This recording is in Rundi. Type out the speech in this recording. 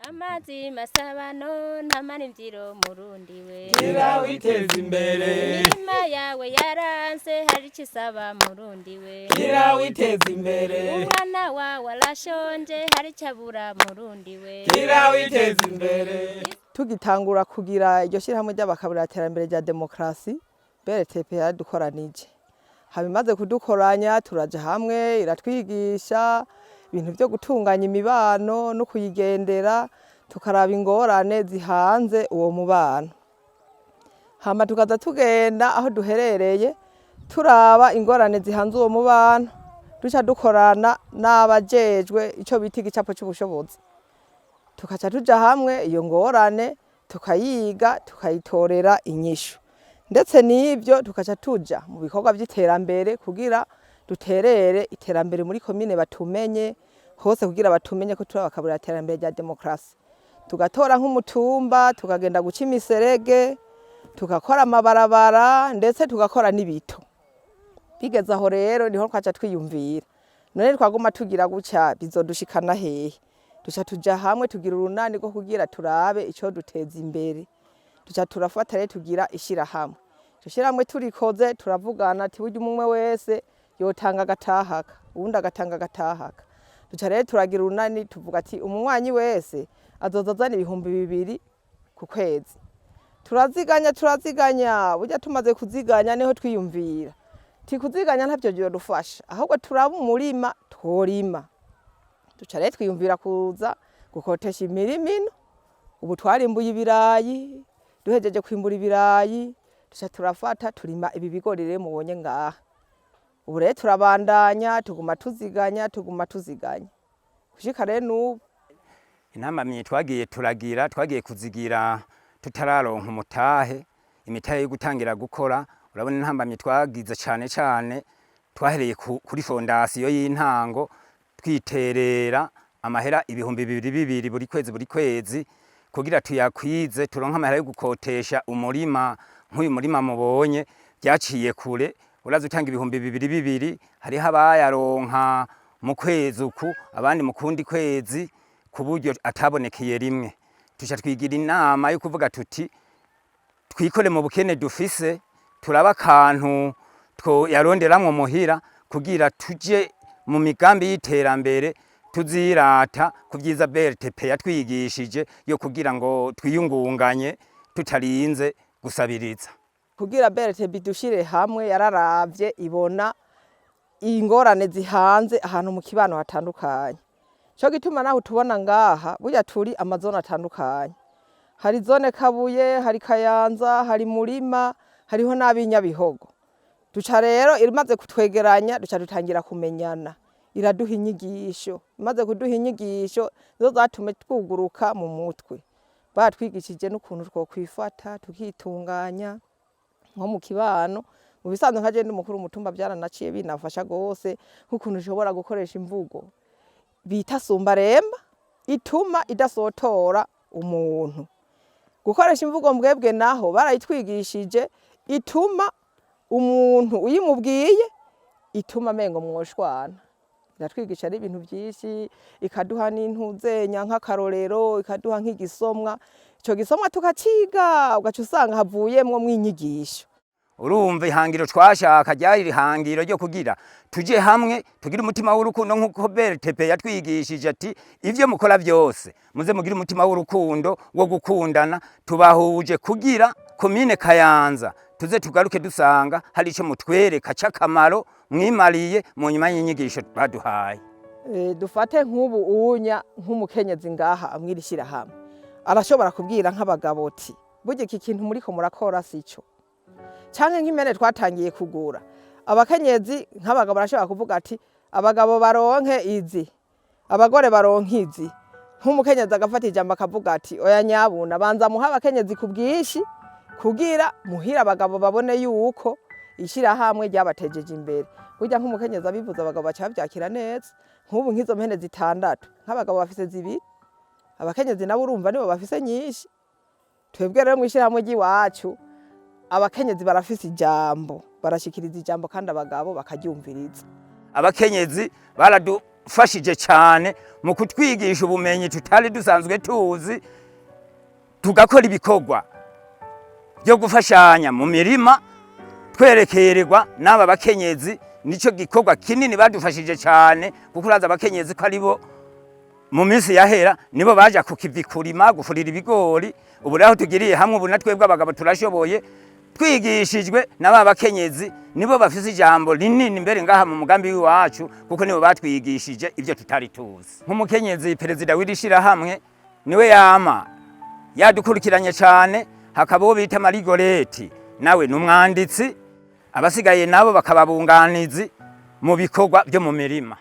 amazi masabano ntamara imvyiro murundi we gira witeza imbere imirima yawe yaranse hari ico isaba murundi we gira witeza imbere umwana wawe arashonje hari ico abura murundi we gira witeza imbere. Tugitangura kugira iryo shyirahamwe ry'abakabura iterambere rya demokarasi BRTP yadukoranije habimaze kudukoranya turaja hamwe iratwigisha ibintu byo gutunganya imibano no kuyigendera tukaraba ingorane zihanze uwo mubano hama tukaza tugenda aho duherereye turaba ingorane zihanze uwo mubano duca dukorana n'abajejwe ico bita igicapo c'ubushobozi tukaca tuja hamwe iyo ngorane tukayiga tukayitorera inyishu ndetse n'ibyo tukaca tuja mu bikorwa by'iterambere kugira duterere iterambere muri komine batumenye hose kugira batumenye ko turi abakabura iterambere rya demokarasi tugatora nk'umutumba tukagenda guca imiserege tugakora amabarabara ndetse tugakora n'ibito bigeze aho rero niho twaca twiyumvira none twaguma tugira guca bizodushikana hehe duca tuja hamwe tugira urunani rwo kugira turabe ico duteza imbere duca turafata rero tugira ishirahamwe ishirahamwe turikoze turavugana ati burya umwe wese yotanga agatahaka uwundi agatanga agatahaka duca rero turagira urunani tuvuga ati umunywanyi wese azoza azana 200 ku kwezi turaziganya burya tumaze kuziganya niho twiyumvira ti kuziganya ntavyo byodufasha ahubwo turaba umurima tworima duca rero twiyumvira kuza gukotesha imirima ino ubu twarimbuye ibirayi duhejeje kwimbura ibirayi duca turafata turima ibi bigori rero mubonye ngaha ubu rero turabandanya tuguma tuziganya gushika rero n'ubu Inama twagiye kuzigira tutararonka umutahe imitahe yo gutangira gukora urabona intambamye twagize cyane twahereye kuri fondasiyo y'intango twiterera amahera 2,200 buri kwezi kugira tuyakwize turonka amahera yo gukotesha umurima nk'uyu murima mubonye byaciye kure uraza utanga 2,200 hariho abayaronka mu kwezi uku abandi mu kundi kwezi ku buryo atabonekeye rimwe tuca twigira inama yo kuvuga tuti twikore mu bukene dufise turaba akantu yaronderamwo muhira kugira tuje mu migambi y'iterambere tuzirata ku byiza BRTP yatwigishije yo kugira ngo twiyungunganye tutarinze gusabiriza kugira BRTP dushire hamwe yararavye ibona ingorane zihanze ahantu mu kibano hatandukanye cyo gituma naho tubona ngaha burya turi amazone atandukanye hari zone Kabuye hari Kayanza hari Murima hariho n'abinyabihogo duca rero imaze kutwegeranya duca dutangira kumenyana iraduha inyigisho imaze kuduha inyigisho zo zatume twuguruka mu mutwe batwigishije n'ukuntu two kwifata tukitunganya nko mu kibano mu bisanzwe nka je ndi mukuru umutumba byaranaciye binafasha gose nk'ukuntu ushobora gukoresha imvugo bita sumbaremba ituma idasotora umuntu gukoresha imvugo mbwebwe naho barayitwigishije ituma umuntu uyimubwiye ituma mengo mwoshwana iratwigisha ari ibintu byinshi ikaduha n'intuzenya nk'akarorero ikaduha nk'igisomwa ico gisomwa tukaciga ugaca usanga havuyemwo mwinyigisho urumva ihangiro twashaka ryari ihangiro ryo kugira tuje hamwe tugira umutima w'urukundo nk'uko BRTP yatwigishije ati ivyo mukora byose muze mugira umutima w'urukundo wo gukundana tubahuje kugira komine Kayanza tuze tugaruke dusanga hari ico mutwereka c'akamaro mwimariye mu nyuma y'inyigisho baduhaye dufate nk'ubu unya nk'umukenyezi ngaha amwirishira hamwe arashobora kubwira nk'abagabo ati burya iki kintu muriko murakora sico canke nk'imene twatangiye kugura abakenyezi nk'abagabo barashobora kuvuga ati abagabo baronke izi abagore baronke izi nk'umukenyezi agafata ijambo akavuga ati oya nyabuna banza muha abakenyezi ku bwishi kugira muhira abagabo babone yuko ishirahamwe ryabatejeje imbere burya nk'umukenyezi abivuza abagabo baca bavyakira neza nk'ubu nk'izo mpene 6 nk'abagabo bafise 2 abakenyezi nabo urumva nibo bafise nyinshi twebwe rero mwishirahamwe ry'iwacu abakenyezi barafise ijambo barashikiriza ijambo kandi abagabo bakaryumviriza abakenyezi baradufashije cyane mu kutwigisha ubumenyi tutari dusanzwe tuzi, tugakora ibikorwa byo gufashanya mu mirima twerekererwa n'aba bakenyezi. Nico gikorwa kinini badufashije cyane, kuko uraza abakenyezi ko aribo mu minsi yahera nibo baja kukivi kurima gufurira ibigori. Ubu rero tugiriye hamwe, ubu natwebwe abagabo turashoboye, twigishijwe n'aba bakenyezi, nibo bafise ijambo rinini mbere ngaha mu mugambi w'iwacu, kuko nibo batwigishije ibyo tutari tuzi. Nk'umukenyezi perezida w'irishira hamwe niwe yama yadukurikiranye cyane. Hakaba uwo bita Marigoreti, nawe n'umwanditsi, abasigaye nabo bakababunganizi mu bikorwa byo mu mirima.